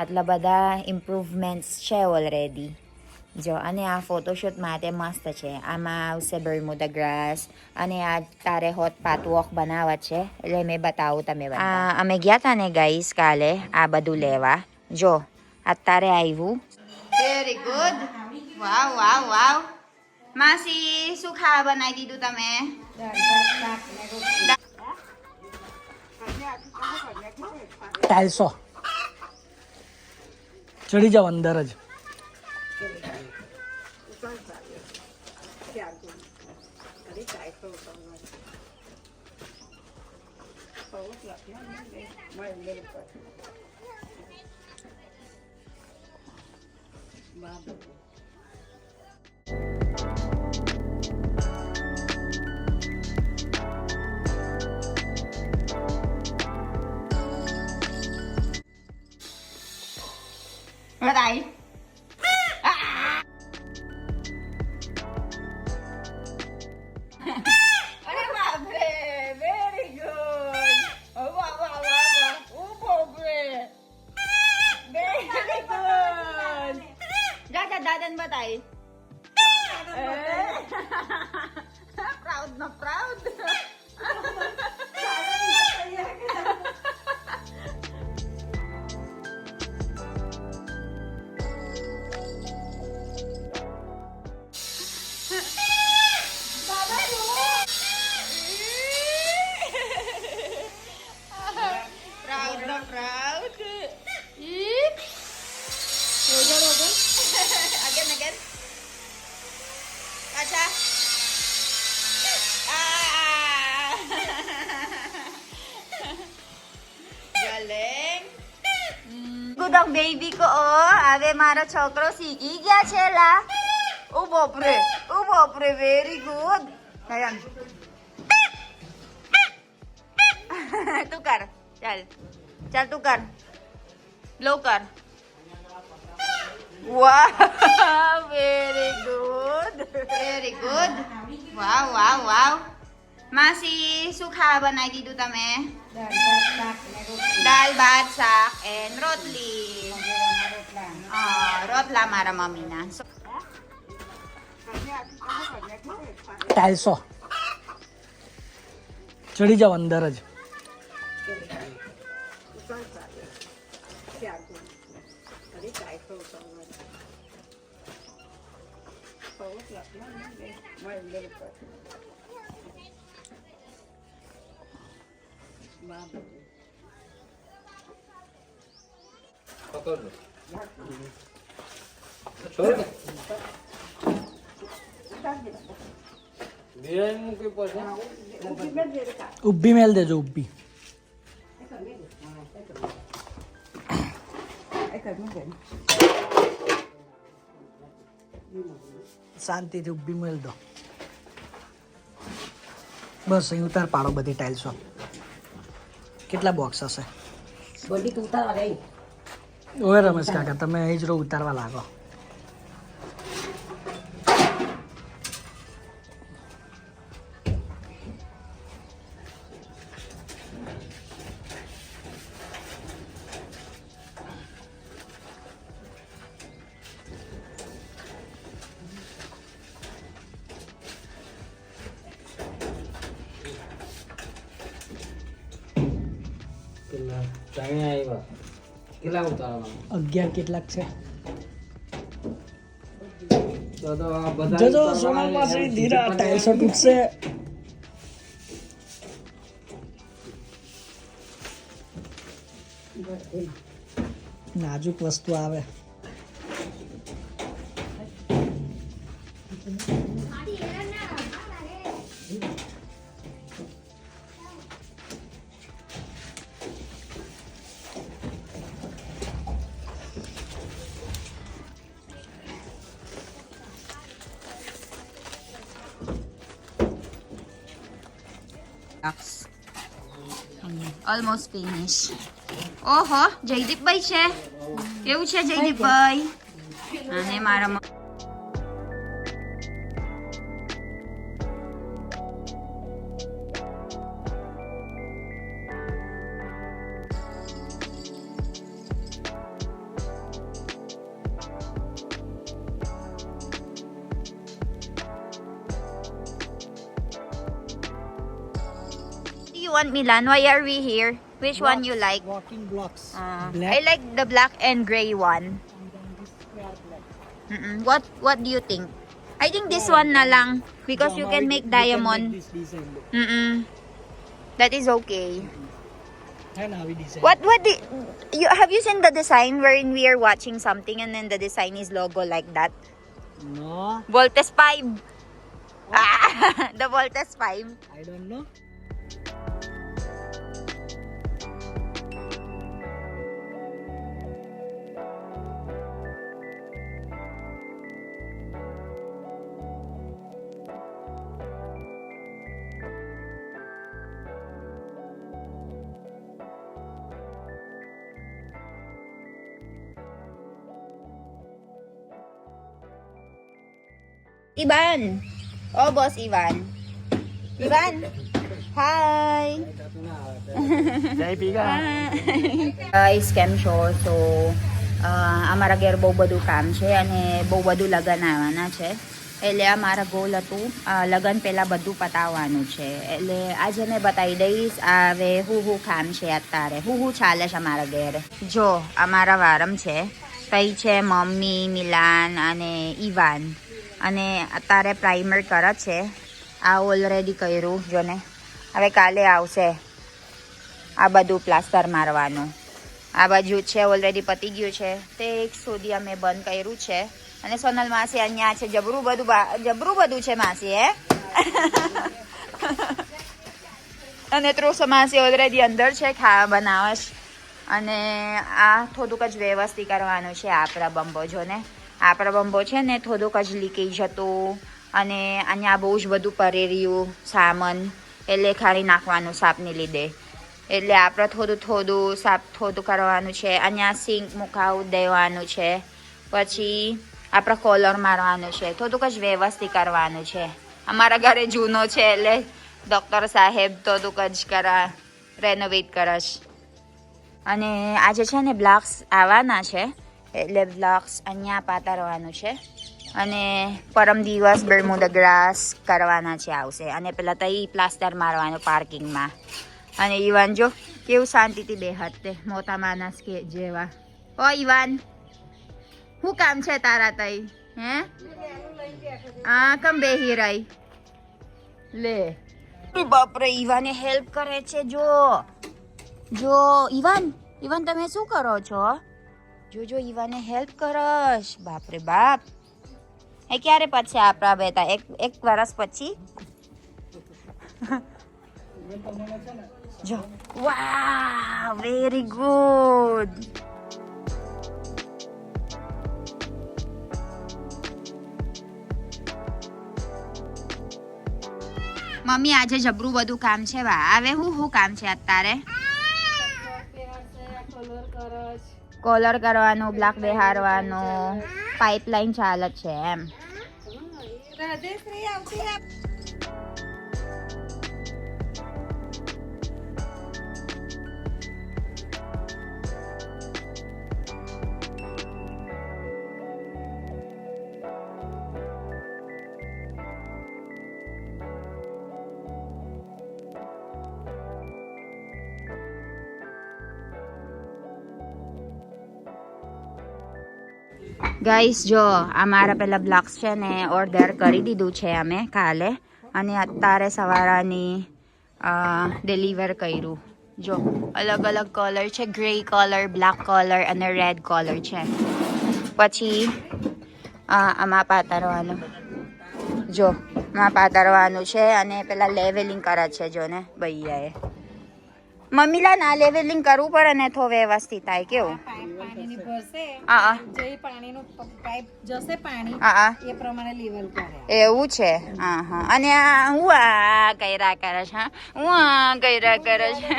આટલા બધા ઇમ્પ્રુવમેન્ટ્સ છે ઓલરેડી. જો અને આ ફોટોશૂટ માટે મસ્ત છે. આમાં આવશે બર્મુડા ગ્રાસ અને આ તારે હોટ પાથવોક બનાવે છે એટલે મેં બતાવું તમે બધા. અમે ગયા હતા ને ગાઈસ કાલે આ બધું લેવા. જો અત્યારે આવ્યું. Very good. Wow wow wow. માસી શું ખાવા બનાવી દીધું તમે? ટાઈલ્સો ચડી જાવ અંદર જ. બતાવી. અરે બાપરે, વેરી ગુડ. વાહ વાહ વાહ. ઓ બાપરે, વેરી ગુડ. જા દાદાને બતાવી. પ્રાઉડ નો proud. Again. Acha. Galing. Gudang baby ko ave મારો છોકરો શીખી ગયા છે લા. ઓ બાપરે, વેરી ગુડ. નયન તું કર. ચાલ તું કર. લો કર. વાહ, વેરી ગુડ. વાવ. માસી શું ખાવા બનાવી દીધું તમે? દાળ ભાત શાક એન્ડ રોટલી. રોટલા મારા મમ્મીના. ટાઈલ્સો ચડી જાવ અંદર જ. ઉભી મેલ દેજો. ઉભી શાંતિથી ઉભી મેલ દો. બસ અહીં ઉતાર પાડો બધી ટાઇલ્સો. કેટલા બોક્સ હશે? બધી ઉતારવા રહી. ઓય રમેશ કાકા, તમે અહીં જ રહો, ઉતારવા લાગો. કેટલા ઉતારવા? 11 કેટલાક છે? તો જજો સોનલ પાસે ધીરા ટાઈલ્સો તૂટશે. નાજુક વસ્તુ આવે. Almost finish. ઓહો, જયદીપભાઈ છે. કેવું છે જયદીપભાઈ? અને મારા want, Milan? Why are we here? Which one you like? Walking blocks. I like the black and gray one. And then this square black. What do you think? I think this one na lang because you can make diamond. This design look. That is okay. And how we design. What you have you seen the design wherein we are watching something and then the design is logo like that? No, Voltes 5. Ah, the Voltes 5. I don't know. Ivan. Oh, boss Ivan. Ivan. Hi. Guys, કેમ છો? તો અમારા ઘેર બહુ બધું કામ છે અને બહુ બધું લગન આવવાના છે. એટલે અમારા ગોલ હતું લગન પહેલાં બધું પતાવવાનું છે. એટલે આજે મેં બતાવી દઈશ હવે હું કામ છે અત્યારે હું ચાલે છે અમારા ઘેર. જો અમારા વારમ છે તઈ છે મમ્મી, મિલાન અને ઈવાન. અને અત્યારે પ્રાઇમર કરે છે. આ ઓલરેડી કર્યું જો ને. હવે કાલે આવશે આ બધું પ્લાસ્ટર મારવાનું. આ બાજુ છે ઓલરેડી પતી ગયું છે. તે એક સુધી અમે બંધ કર્યું છે. અને સોનલ માસી અહીંયા છે. જબરું બધું છે માસી હે. અને ત્રોસો માસી ઓલરેડી અંદર છે ખાવા બનાવે છે. અને આ થોડુંક જ વ્યવસ્થિત કરવાનું છે. આપણા બંબો જો ને આપણા બંબો છે ને થોડુંક જ લીકેજ હતું. અને અહીંયા બહુ જ બધું પડી રહ્યું સામાન. એટલે ખાલી નાખવાનું સાપની લીધે. એટલે આપણે થોડું સાફ કરવાનું છે. અહીંયા સિંક મુકાવું દેવાનું છે. પછી આપણે કોલર મારવાનું છે. થોડુંક જ વ્યવસ્થિત કરવાનું છે. અમારા ઘરે જૂનો છે એટલે ડૉક્ટર સાહેબ થોડુંક જ રેનોવેટ કરે છે. અને આજે છે ને બ્લોક્સ આવવાના છે. એટલે બ્લોક્સ અહીંયા પાતરવાનું છે. અને પરમ દિવસ બર્મુડા ગ્રાસ કરવાના છે આવશે. અને પેલા તઈ પ્લાસ્ટર મારવાનું પાર્કિંગમાં. અને ઈવાન જો કેવું શાંતિથી બેહતે મોટા માણસ કે જેવા. ઓ ઈવાન શું કામ છે તારા તઈ હે? કમ બેહી રહી લે. બાપરે ઈવાને હેલ્પ કરે છે. જો ઈવાન તમે શું કરો છો? જો ઈવાને હેલ્પ કરશ. બાપરે બાપ. એ ક્યારે પછી આપણા બેટા એક વર્ષ પછી જો. વાહ વેરી ગુડ. મમ્મી આજે જબરું બધું કામ છે. વા હવે હું કામ છે અત્યારે? કોલર કરવાનું, બ્લોક બેહારવાનું, પાઇપલાઇન ચાલે છે એમ. ગાઈસ જો અમારા પેલા બ્લોક્સ છે ને ઓર્ડર કરી દીધું છે અમે કાલે. અને અત્યારે સવારની ડિલિવર કર્યું. જો અલગ અલગ કલર છે. ગ્રે કલર, બ્લેક કલર અને રેડ કલર છે. પછી આમાં પાતરવાનું જો આમાં પાતરવાનું છે. અને પેલા લેવલિંગ કરે છે જો ને ભૈયાએ. મમ્મીલા ના લેવલિંગ કરવું પડે ને તો વ્યવસ્થિત થાય. કેવું પાણીની ભરશે જે પાણીનું પાઇપ જશે પાણી એ પ્રમાણે લેવલ કરે. એવું છે. હા. અને હું આ કર્યા કરે છે.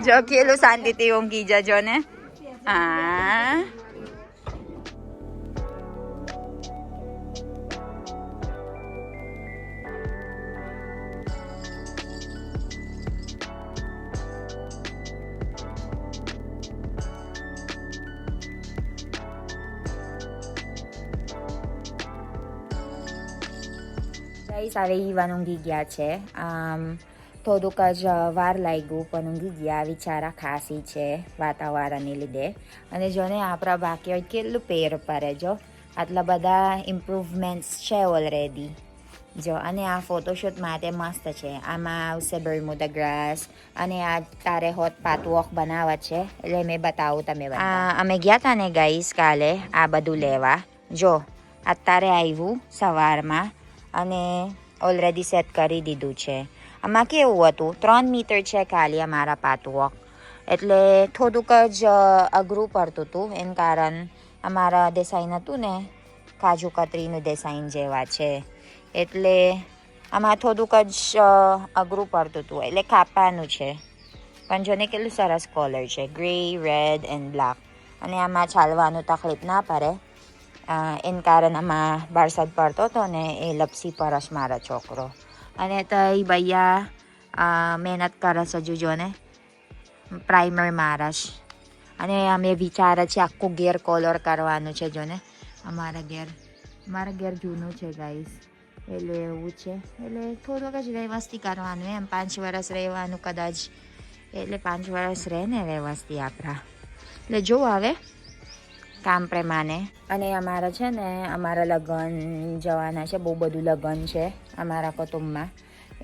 જો કેલું શાંતિથી ઊંઘી જજો ને. હા ગાઈસ હવે ઈવાન ઊંઘી ગયા છે. થોડુંક જ વાર લાગ્યું પણ ઊંઘી ગયા. વિચારા ખાંસી છે વાતાવરણને લીધે. અને જો ને આપણા બાકી હોય કેટલું પેર પડે જો. આટલા બધા ઇમ્પ્રુવમેન્ટ્સ છે ઓલરેડી જો. અને આ ફોટોશૂટ માટે મસ્ત છે. આમાં આવશે બર્મુડા ગ્રાસ અને આ તારે હોટ પાતવોક બનાવે છે એટલે મેં બતાવું તમે અમે ગયા હતા ને ગાઈસ કાલે આ બધું લેવા. જો અત્યારે આવ્યું સવારમાં અને ઓલરેડી સેટ કરી દીધું છે. આમાં કેવું હતું 3 મીટર છે ખાલી અમારા પાતવોક એટલે થોડુંક જ અઘરું પડતું હતું. એમ કારણ અમારા ડિઝાઇન હતું ને કાજુ કતરીનું ડિઝાઇન જેવા છે એટલે આમાં થોડુંક જ અઘરું પડતું હતું એટલે કાપવાનું છે. પણ જોને કેટલું સરસ કલર છે ગ્રે રેડ એન્ડ બ્લેક. અને આમાં ચાલવાનું તકલીફ ના પડે એન કારણ આમાં વરસાદ પડતો હતો ને એ લપસી પરસ મારા છોકરો. અને તઈ ભૈયા મહેનત કરે છે જો ને પ્રાઇમર મારસ. અને અમે વિચારે છે આખું ઘેર કલર કરવાનું છે જો ને. મારા ઘેર જૂનું છે ગાઈસ એટલે એવું છે. એટલે થોડુંક જ વ્યવસ્થિત કરવાનું એમ 5 વર્ષ રહેવાનું કદાચ. એટલે 5 વર્ષ રહે ને વ્યવસ્થિત આપણા. એટલે જો આવે કામ પ્રમાણે. અને અમારા છે ને અમારા લગ્ન જવાના છે. બહુ બધું લગ્ન છે અમારા કુટુંબમાં.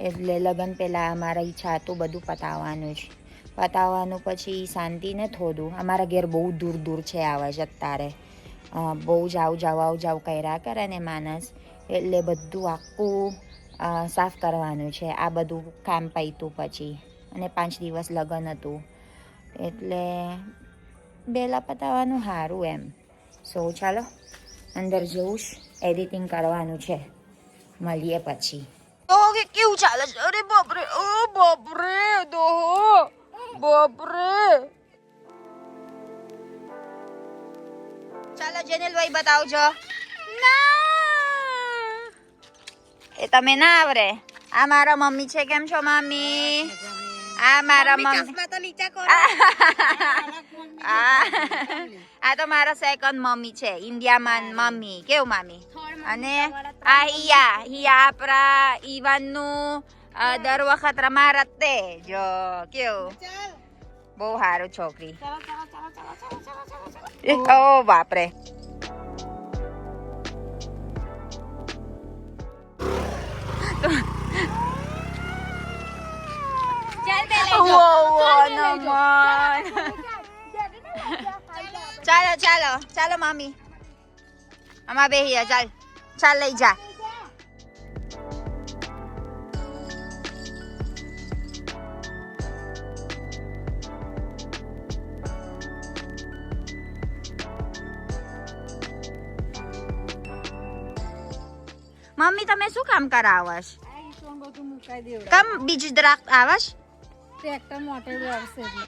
એટલે લગ્ન પહેલાં અમારા ઈચ્છા હતું બધું પતાવવાનું જ. પતાવવાનું પછી શાંતિ ને થોડું. અમારા ઘેર બહુ દૂર દૂર છે આવે છે અત્યારે. બહુ જાવ કર્યા કરે ને માણસ એટલે બધું આખું સાફ કરવાનું છે. આ બધું કામ પત્યું પછી. અને 5 દિવસ લગ્ન હતું એટલે બેલા પતાવવાનું સારું એમ. સો ચાલો અંદર જવું એડિટિંગ કરવાનું છે. મળીએ પછી. તો કેવું ચાલે છે? અરે બાપરે ઓ બાપરે દોહો બાપરે. ચાલો જેનેલભાઈ બતાવજો. એ તમે ના આવરે. આ મારા મમ્મી છે. કેમ છો મમ્મી? આ મારા મમ્મી આ તો મારા સેકન્ડ મમ્મી છે. ઇન્ડિયામાં મમ્મી કેવું મામી. અને આ હિયા આપણા ઈવાનનું દર વખત રમારત તે જો કેવું બહુ સારું છોકરી. ઓ બાપરે. ચાલો મામી આમાં બેહીએ. ચાલ લઈ જા. મમ્મી તમે શું કામ કરાવશ? કમ બીજી દ્રાક્ષ આવશ? ટ્રેક્ટર મોટેલું આવશે એટલે.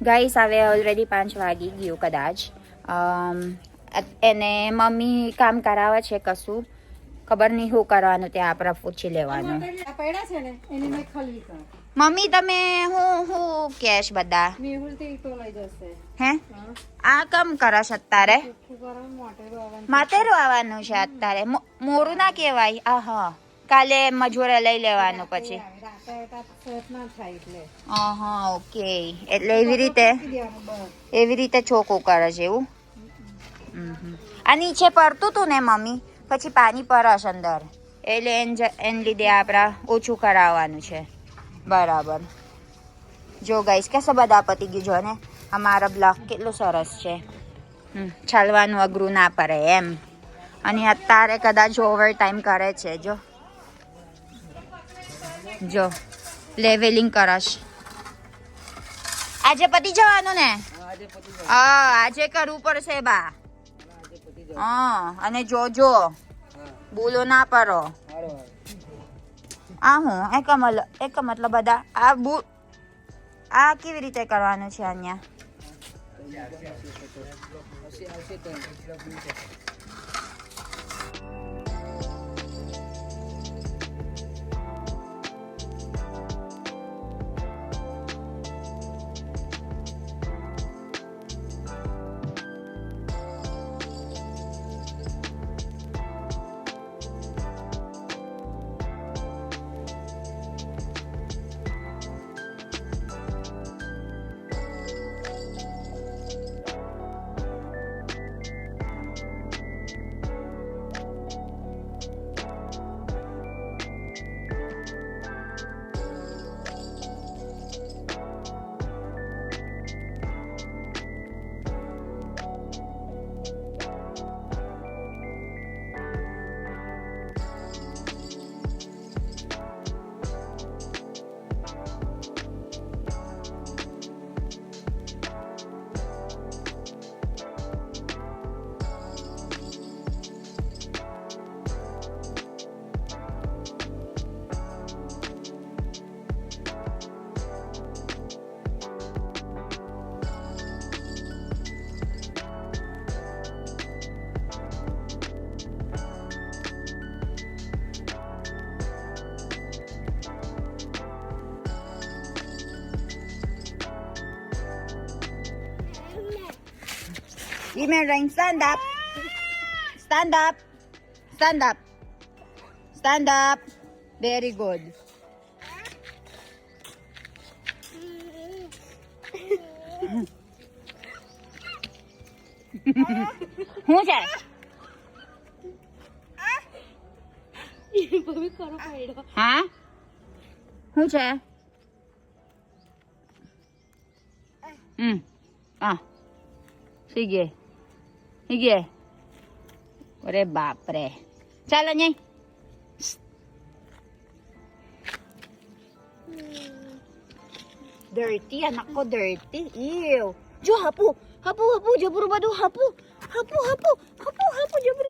ગાઈસ હવે ઓલરેડી 5 વાગી ગયું કદાચ. એને મમ્મી કામ કરાવે છે કશું ખબર નહીં શું કરવાનું તે આપણે પૂછી લેવાનું આ પડ્યા છે ને એની મેં ખલી કર મમ્મી તમે હું કેશ બધા મેહુલ થી તો લઈ જશે હે આ કામ કરશ અત્યારે શું કરો મોટેરો આવવાનું માટેરું આવવાનું છે અત્યારે મોરું ના કહેવાય આ હા કાલે મજૂરે લઈ લેવાનું પછી રાતે સત ના થાય એટલે હા ઓકે એટલે એવી રીતે દેવાનું બસ એવી રીતે ચોખ્ખું કરે છે એવું આ નીચે પડતું તું ને મમ્મી પછી પાણી પરસ અંદર એટલે એને લીધે આપણા ઓછું કરાવવાનું છે બરાબર જો ગાઈસ કેસે બધા પતી ગયું જો ને અમારા બ્લોક કેટલું સરસ છે ચાલવાનું અઘરું ના પડે એમ અને અત્યારે કદાચ ઓવર ટાઈમ કરે છે જો લેવેલિંગ કરશ આજે પતી જવાનું ને હા આજે કરવું પડશે બા હા અને જોજો બોલો ના પડો આ હું એક મતલબ બધા આ કેવી રીતે કરવાનું છે અહીંયા Ring, stand up. Stand up. Stand up. Stand up. Very good. શું છે હા શું છે હા સીગે અરે બાપરે ચાલો નહીં dirty anak ko dirty ew jo hapu jaburu badu hapu jaburu